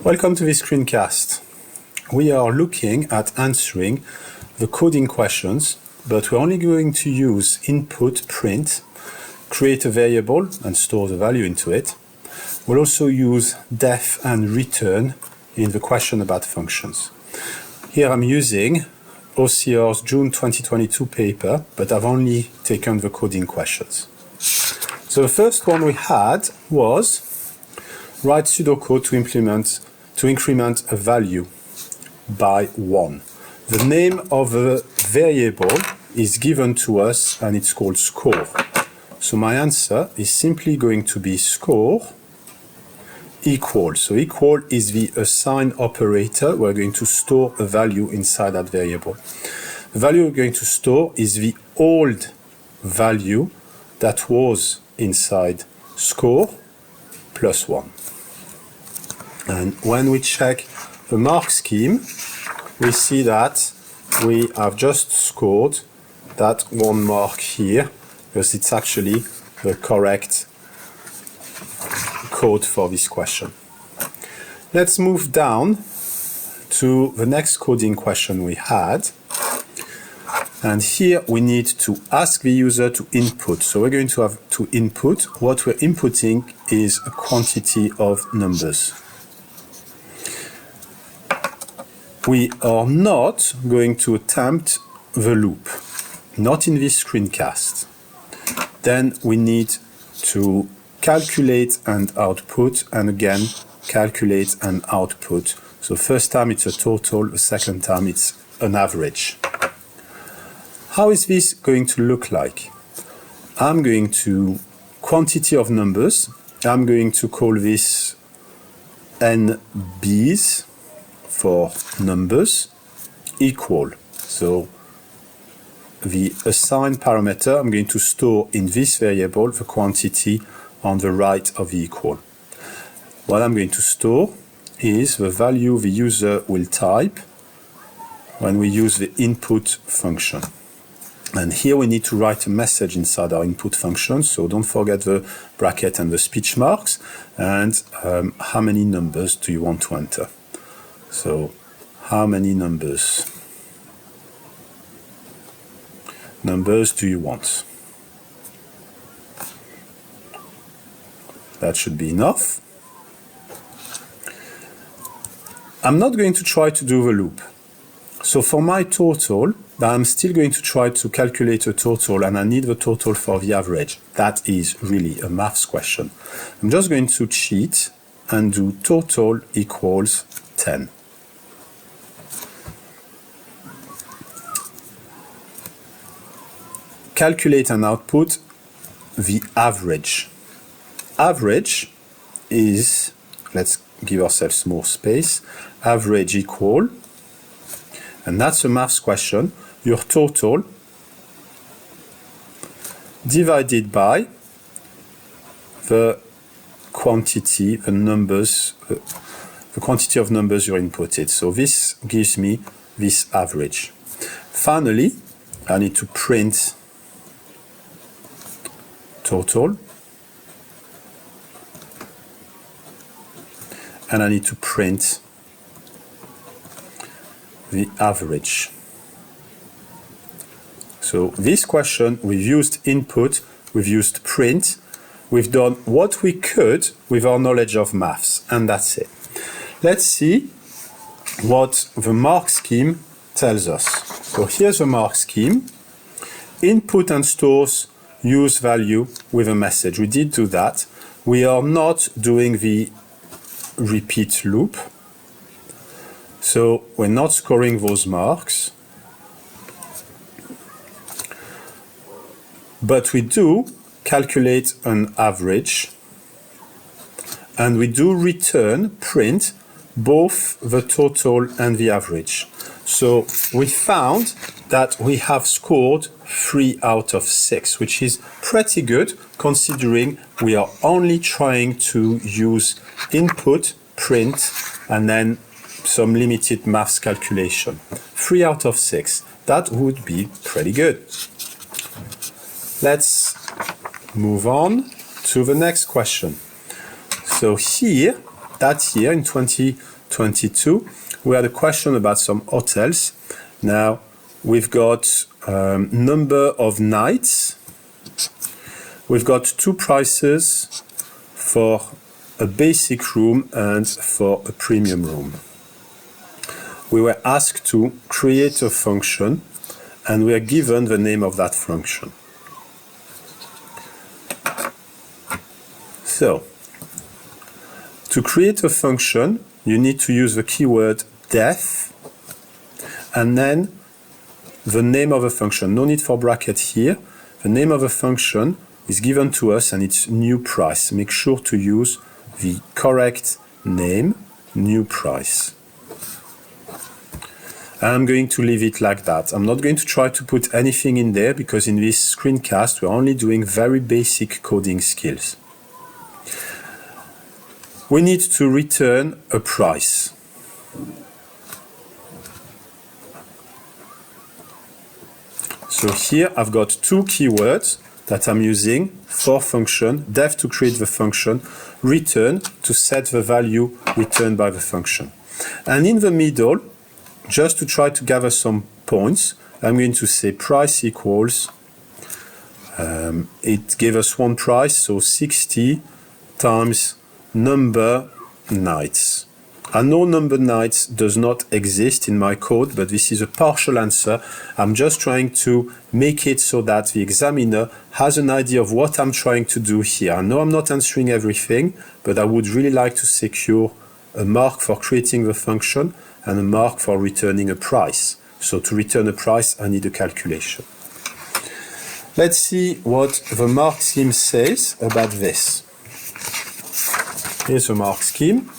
Welcome to this screencast. We are looking at answering the coding questions, but we're only going to use input, print, create a variable and store the value into it. We'll also use def and return in the question about functions. Here I'm using OCR's June 2022 paper, but I've only taken the coding questions. So the first one we had was write pseudocode to increment a value by 1. The name of a variable is given to us and it's called score. So my answer is simply going to be score equal. So equal is the assign operator. We're going to store a value inside that variable. The value we're going to store is the old value that was inside score plus 1. And when we check the mark scheme, we see that we have just scored that 1 mark here because it's actually the correct code for this question. Let's move down to the next coding question we had. And here we need to ask the user to input. So we're going to have to input. What we're inputting is a quantity of numbers. We are not going to attempt the loop, not in this screencast. Then we need to calculate and output, and again, calculate and output. So first time it's a total, the second time it's an average. How is this going to look like? I'm going to quantity of numbers. I'm going to call this NBs for numbers equal. So the assigned parameter, I'm going to store in this variable the quantity on the right of the equal. What I'm going to store is the value the user will type when we use the input function. And here we need to write a message inside our input function, so don't forget the bracket and the speech marks, and how many numbers do you want to enter. So how many numbers do you want? That should be enough. I'm not going to try to do the loop. So for my total, I'm still going to try to calculate a total, and I need the total for the average. That is really a maths question. I'm just going to cheat and do total equals 10. Calculate and output the average. Average is, let's give ourselves more space, average equal, and that's a maths question, your total divided by the quantity, the quantity of numbers you inputted. So this gives me this average. Finally, I need to print total, and I need to print the average. So this question, we've used input, we've used print, we've done what we could with our knowledge of maths, and that's it. Let's see what the mark scheme tells us. So here's the mark scheme. Input and stores use value with a message. We did do that. We are not doing the repeat loop. So we're not scoring those marks. But we do calculate an average. And we do return, print, both the total and the average. So we found that we have scored 3 out of 6, which is pretty good considering we are only trying to use input, print, and then some limited maths calculation. 3 out of 6. That would be pretty good. Let's move on to the next question. So here, that year in 20 22, we had a question about some hotels. Now, we've got number of nights. We've got two prices for a basic room and for a premium room. We were asked to create a function, and we are given the name of that function. So, to create a function, you need to use the keyword def, and then the name of a function. No need for bracket here. The name of a function is given to us, and it's new price. Make sure to use the correct name, new price. I'm going to leave it like that. I'm not going to try to put anything in there because in this screencast we're only doing very basic coding skills. We need to return a price. So here I've got two keywords that I'm using for function, def to create the function, return to set the value returned by the function. And in the middle, just to try to gather some points, I'm going to say price equals, it gave us one price, so 60 times number nights. I know number nights does not exist in my code, but this is a partial answer. I'm just trying to make it so that the examiner has an idea of what I'm trying to do here. I know I'm not answering everything, but I would really like to secure a mark for creating the function and a mark for returning a price. So to return a price, I need a calculation. Let's see what the mark scheme says about this. Here's the mark scheme.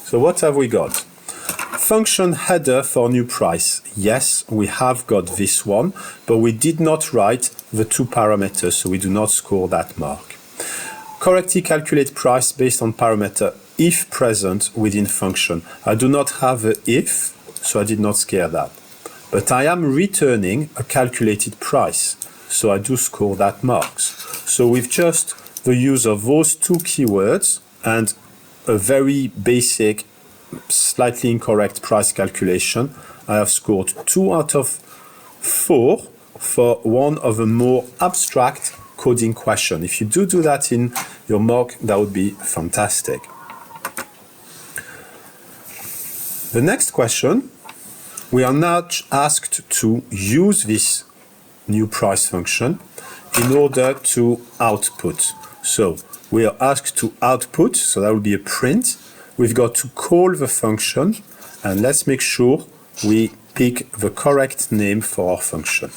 So what have we got? Function header for new price. Yes, we have got this one, but we did not write the two parameters, so we do not score that mark. Correctly calculate price based on parameter if present within function. I do not have a if, so I did not scare that. But I am returning a calculated price, so I do score that marks. So with just the use of those two keywords and a very basic, slightly incorrect price calculation, I have scored 2 out of 4 for one of the more abstract coding question. If you do that in your mock, that would be fantastic. The next question, we are now asked to use this new price function in order to output. So we are asked to output, so that will be a print. We've got to call the function, and let's make sure we pick the correct name for our function.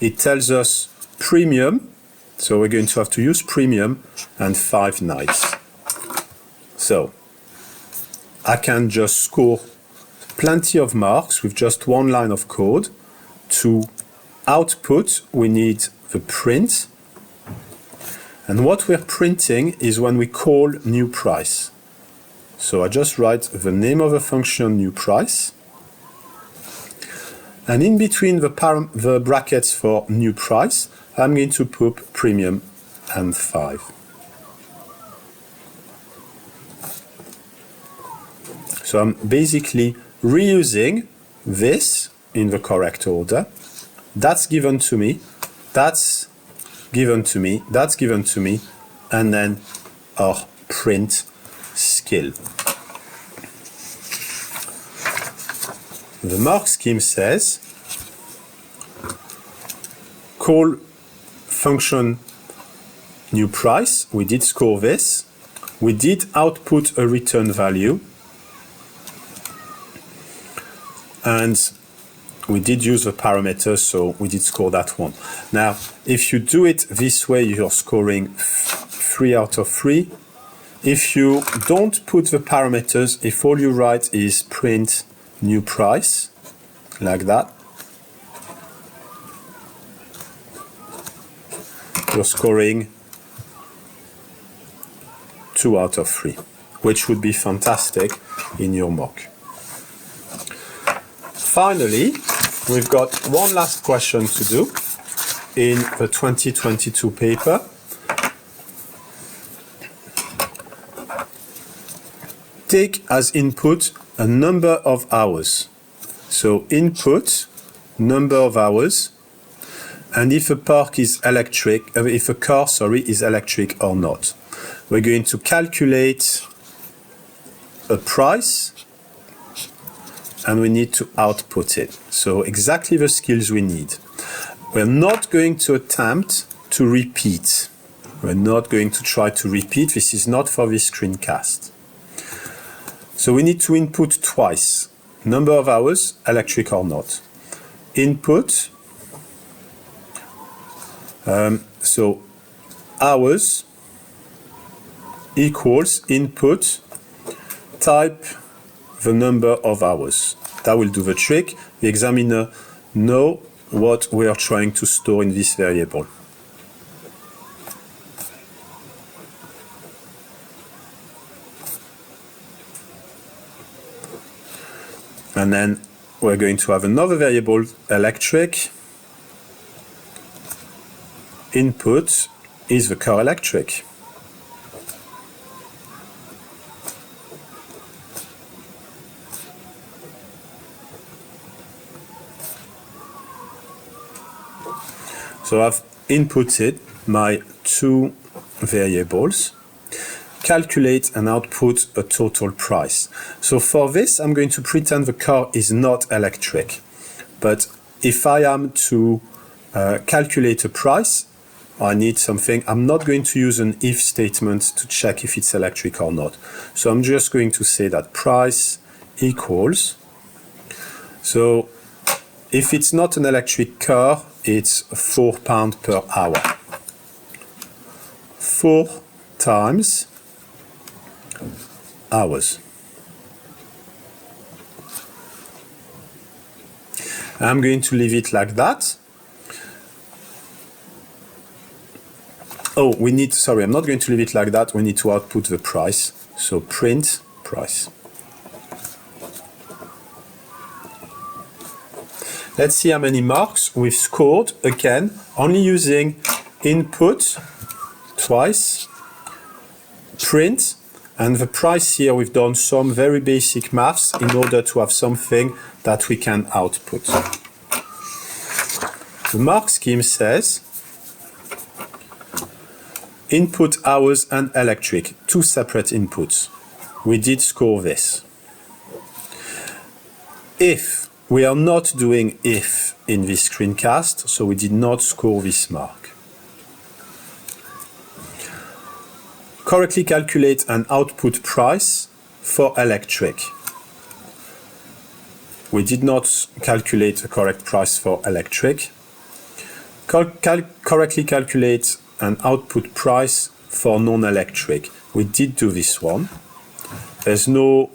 It tells us premium, so we're going to have to use premium and 5 nights. So I can just score plenty of marks with just one line of code. To output, we need the print. And what we're printing is when we call new price. So I just write the name of the function new price. And in between the brackets for new price, I'm going to put premium and 5. So I'm basically reusing this in the correct order. That's given to me. That's given to me, that's given to me, and then our print skill. The mark scheme says call function new price. We did score this. We did output a return value, and we did use the parameters, so we did score that one. Now, if you do it this way, you're scoring 3 out of 3. If you don't put the parameters, if all you write is print new price, like that, you're scoring 2 out of 3, which would be fantastic in your mock. Finally, we've got one last question to do in the 2022 paper. Take as input a number of hours. So input, number of hours, and if a park is electric, if a car, is electric or not. We're going to calculate a price, and we need to output it. So exactly the skills we need. We're not going to attempt to repeat. We're not going to try to repeat. This is not for this screencast. So we need to input twice. Number of hours, electric or not. Input, so hours equals input, type the number of hours. That will do the trick. The examiner knows what we are trying to store in this variable. And then we're going to have another variable, electric. Input is the car electric. So I've inputted my two variables. Calculate and output a total price. So for this, I'm going to pretend the car is not electric. But if I am to calculate a price, I need something. I'm not going to use an if statement to check if it's electric or not. So I'm just going to say that price equals. So if it's not an electric car, it's £4 per hour. 4 times hours. I'm going to leave it like that. Oh, I'm not going to leave it like that. We need to output the price. So print price. Let's see how many marks we've scored. Again, only using input twice, print, and the price here, we've done some very basic maths in order to have something that we can output. The mark scheme says input hours and electric, two separate inputs. We did score this. If we are not doing if in this screencast, so we did not score this mark. Correctly calculate and output price for electric. We did not calculate a correct price for electric. Correctly calculate and output price for non-electric. We did do this one. There's no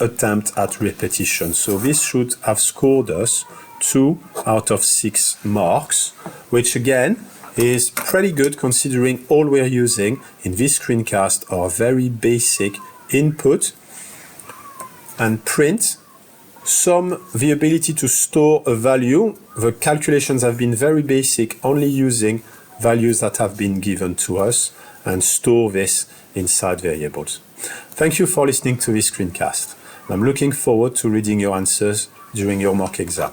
attempt at repetition. So this should have scored us 2 out of 6 marks, which again is pretty good considering all we're using in this screencast are very basic input and print. The ability to store a value. The calculations have been very basic, only using values that have been given to us, and store this inside variables. Thank you for listening to this screencast. I'm looking forward to reading your answers during your mock exam.